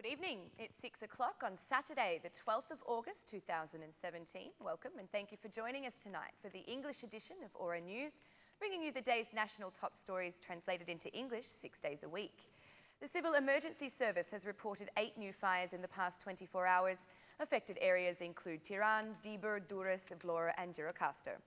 Good evening. It's 6 o'clock on Saturday, the 12th of August 2017. Welcome and thank you for joining us tonight for the English edition of Aura News, bringing you the day's national top stories translated into English 6 days a week. The Civil Emergency Service has reported 8 new fires in the past 24 hours. Affected areas include Tiran, Dibur, Durrës, Vlora and Gjirokastër.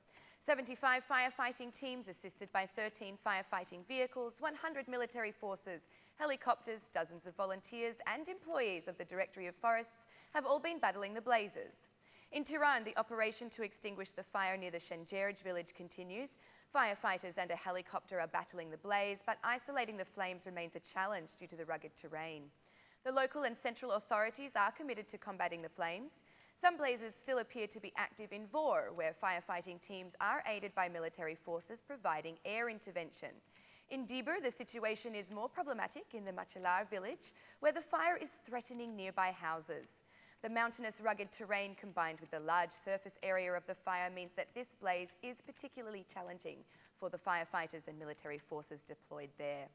75 firefighting teams assisted by 13 firefighting vehicles, 100 military forces, helicopters, dozens of volunteers and employees of the Directorate of Forests have all been battling the blazes. In Tiran, the operation to extinguish the fire near the Shenjeraj village continues. Firefighters and a helicopter are battling the blaze, but isolating the flames remains a challenge due to the rugged terrain. The local and central authorities are committed to combating the flames. Some blazes still appear to be active in Vor, where firefighting teams are aided by military forces providing air intervention. In Dibur, the situation is more problematic in the Machalar village, where the fire is threatening nearby houses. The mountainous rugged terrain combined with the large surface area of the fire means that this blaze is particularly challenging for the firefighters and military forces deployed there.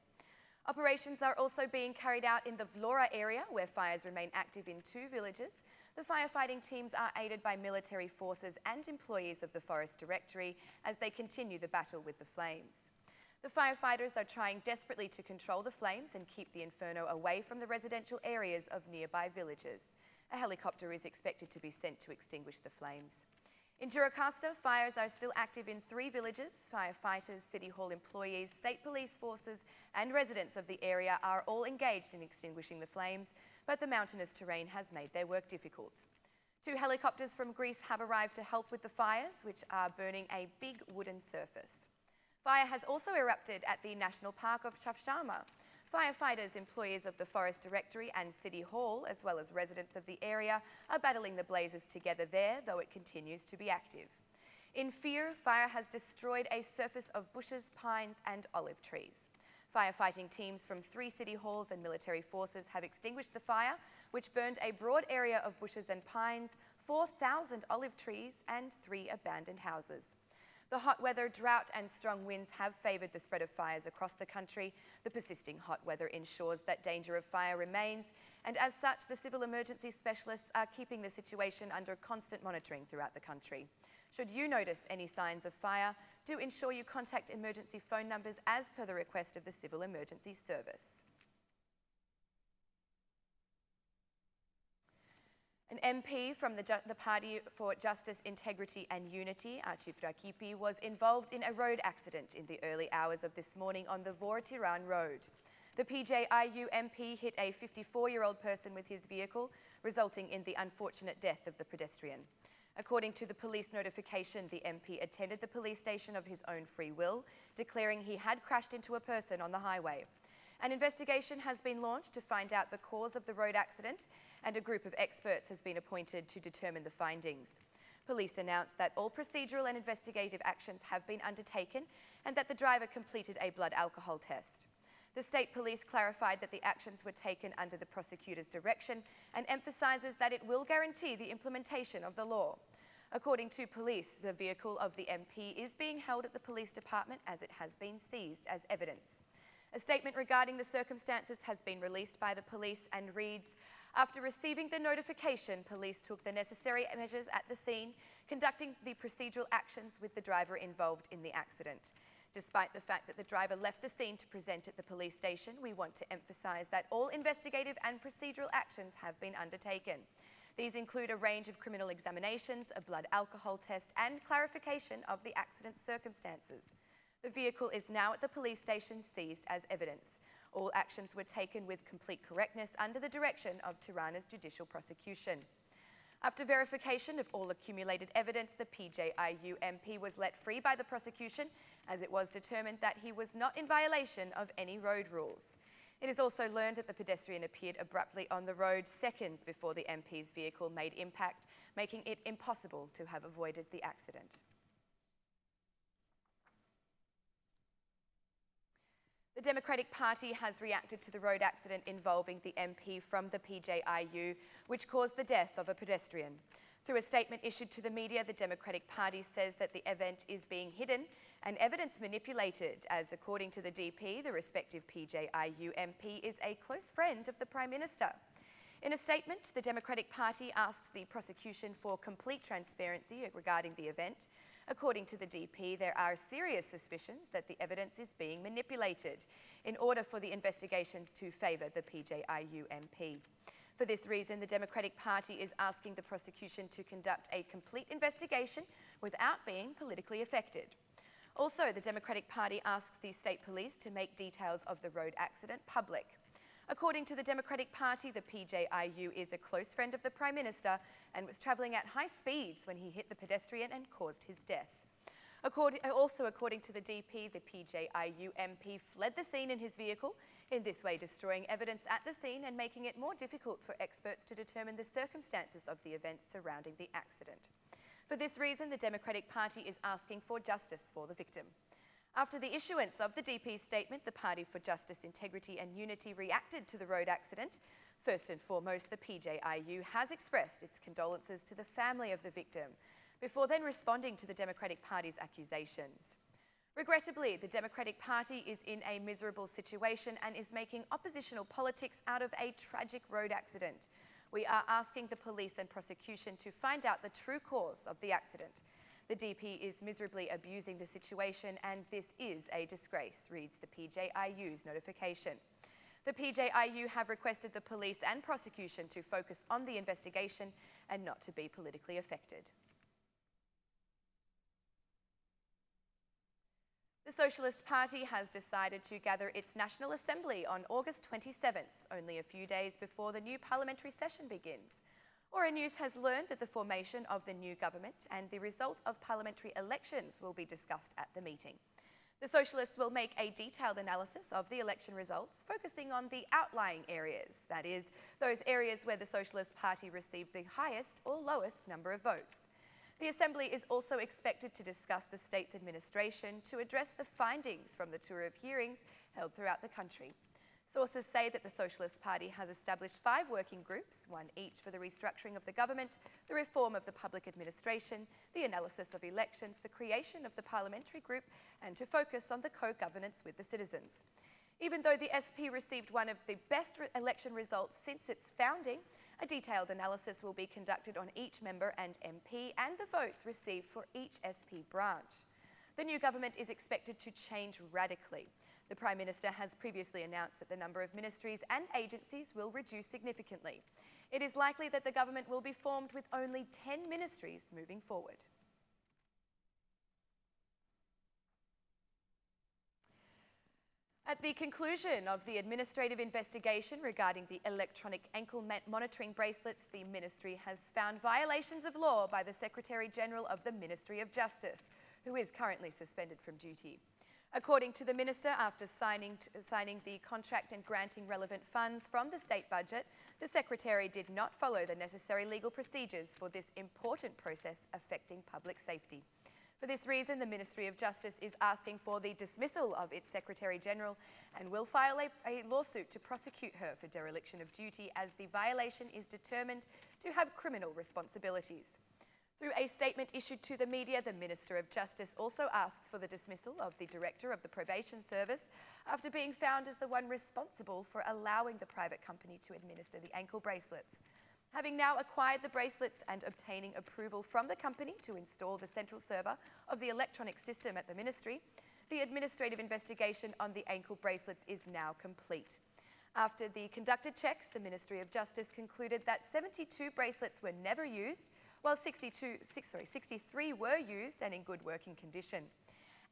Operations are also being carried out in the Vlora area, where fires remain active in 2 villages. The firefighting teams are aided by military forces and employees of the Forest Directory as they continue the battle with the flames. The firefighters are trying desperately to control the flames and keep the inferno away from the residential areas of nearby villages. A helicopter is expected to be sent to extinguish the flames. In Gjirokastër, fires are still active in 3 villages. Firefighters, City Hall employees, state police forces and residents of the area are all engaged in extinguishing the flames, but the mountainous terrain has made their work difficult. 2 helicopters from Greece have arrived to help with the fires, which are burning a big wooden surface. Fire has also erupted at the National Park of Çavşarma. Firefighters, employees of the Forest Directory and City Hall, as well as residents of the area, are battling the blazes together there, though it continues to be active. In Fear, fire has destroyed a surface of bushes, pines and olive trees. Firefighting teams from 3 city halls and military forces have extinguished the fire, which burned a broad area of bushes and pines, 4,000 olive trees and 3 abandoned houses. The hot weather, drought and strong winds have favoured the spread of fires across the country. The persisting hot weather ensures that danger of fire remains, and as such, the civil emergency specialists are keeping the situation under constant monitoring throughout the country. Should you notice any signs of fire, do ensure you contact emergency phone numbers as per the request of the Civil Emergency Service. An MP from the Party for Justice, Integrity and Unity, Archif Rakipi, was involved in a road accident in the early hours of this morning on the Vor-Tiran road. The PJIU MP hit a 54-year-old person with his vehicle, resulting in the unfortunate death of the pedestrian. According to the police notification, the MP attended the police station of his own free will, declaring he had crashed into a person on the highway. An investigation has been launched to find out the cause of the road accident, and a group of experts has been appointed to determine the findings. Police announced that all procedural and investigative actions have been undertaken and that the driver completed a blood alcohol test. The state police clarified that the actions were taken under the prosecutor's direction and emphasises that it will guarantee the implementation of the law. According to police, the vehicle of the MP is being held at the police department as it has been seized as evidence. A statement regarding the circumstances has been released by the police and reads, "After receiving the notification, police took the necessary measures at the scene, conducting the procedural actions with the driver involved in the accident. Despite the fact that the driver left the scene to present at the police station, we want to emphasise that all investigative and procedural actions have been undertaken. These include a range of criminal examinations, a blood alcohol test and clarification of the accident's circumstances. The vehicle is now at the police station seized as evidence. All actions were taken with complete correctness under the direction of Tirana's judicial prosecution." After verification of all accumulated evidence, the PJIU MP was let free by the prosecution as it was determined that he was not in violation of any road rules. It is also learned that the pedestrian appeared abruptly on the road seconds before the MP's vehicle made impact, making it impossible to have avoided the accident. The Democratic Party has reacted to the road accident involving the MP from the PJIU, which caused the death of a pedestrian. Through a statement issued to the media, the Democratic Party says that the event is being hidden and evidence manipulated, as according to the DP, the respective PJIU MP is a close friend of the Prime Minister. In a statement, the Democratic Party asks the prosecution for complete transparency regarding the event. According to the DP, there are serious suspicions that the evidence is being manipulated in order for the investigations to favour the PJIU MP. For this reason, the Democratic Party is asking the prosecution to conduct a complete investigation without being politically affected. Also, the Democratic Party asks the state police to make details of the road accident public. According to the Democratic Party, the PJIU is a close friend of the Prime Minister and was travelling at high speeds when he hit the pedestrian and caused his death. Also, according to the DP, the PJIU MP fled the scene in his vehicle, in this way destroying evidence at the scene and making it more difficult for experts to determine the circumstances of the events surrounding the accident. For this reason, the Democratic Party is asking for justice for the victim. After the issuance of the DP's statement, the Party for Justice, Integrity and Unity reacted to the road accident. First and foremost, the PJIU has expressed its condolences to the family of the victim, before then responding to the Democratic Party's accusations. Regrettably, the Democratic Party is in a miserable situation and is making oppositional politics out of a tragic road accident. We are asking the police and prosecution to find out the true cause of the accident. The DP is miserably abusing the situation and this is a disgrace, reads the PJIU's notification. The PJIU have requested the police and prosecution to focus on the investigation and not to be politically affected. The Socialist Party has decided to gather its National Assembly on August 27th, only a few days before the new parliamentary session begins. Aura News has learned that the formation of the new government and the result of parliamentary elections will be discussed at the meeting. The Socialists will make a detailed analysis of the election results, focusing on the outlying areas, that is, those areas where the Socialist Party received the highest or lowest number of votes. The Assembly is also expected to discuss the state's administration to address the findings from the tour of hearings held throughout the country. Sources say that the Socialist Party has established 5 working groups, one each for the restructuring of the government, the reform of the public administration, the analysis of elections, the creation of the parliamentary group, and to focus on the co-governance with the citizens. Even though the SP received one of the best election results since its founding, a detailed analysis will be conducted on each member and MP and the votes received for each SP branch. The new government is expected to change radically. The Prime Minister has previously announced that the number of ministries and agencies will reduce significantly. It is likely that the government will be formed with only 10 ministries moving forward. At the conclusion of the administrative investigation regarding the electronic ankle monitoring bracelets, the Ministry has found violations of law by the Secretary-General of the Ministry of Justice, who is currently suspended from duty. According to the Minister, after signing the contract and granting relevant funds from the state budget, the Secretary did not follow the necessary legal procedures for this important process affecting public safety. For this reason, the Ministry of Justice is asking for the dismissal of its Secretary-General and will file a lawsuit to prosecute her for dereliction of duty as the violation is determined to have criminal responsibilities. Through a statement issued to the media, the Minister of Justice also asks for the dismissal of the Director of the Probation Service after being found as the one responsible for allowing the private company to administer the ankle bracelets. Having now acquired the bracelets and obtaining approval from the company to install the central server of the electronic system at the Ministry, the administrative investigation on the ankle bracelets is now complete. After the conducted checks, the Ministry of Justice concluded that 72 bracelets were never used, while 63 were used and in good working condition.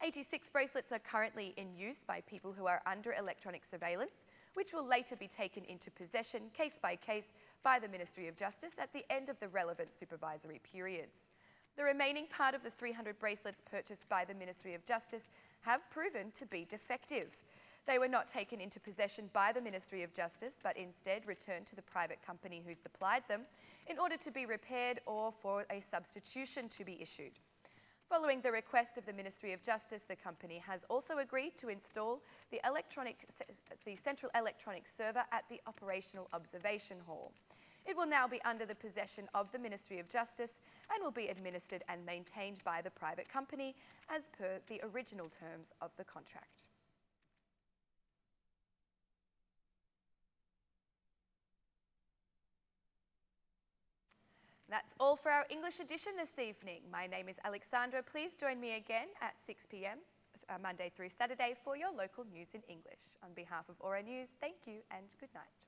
86 bracelets are currently in use by people who are under electronic surveillance, which will later be taken into possession case by case by the Ministry of Justice at the end of the relevant supervisory periods. The remaining part of the 300 bracelets purchased by the Ministry of Justice have proven to be defective. They were not taken into possession by the Ministry of Justice, but instead returned to the private company who supplied them in order to be repaired or for a substitution to be issued. Following the request of the Ministry of Justice, the company has also agreed to install the central electronic server at the Operational Observation Hall. It will now be under the possession of the Ministry of Justice and will be administered and maintained by the private company as per the original terms of the contract. That's all for our English edition this evening. My name is Alexandra. Please join me again at 6 p.m. Monday through Saturday for your local news in English. On behalf of Aura News, thank you and good night.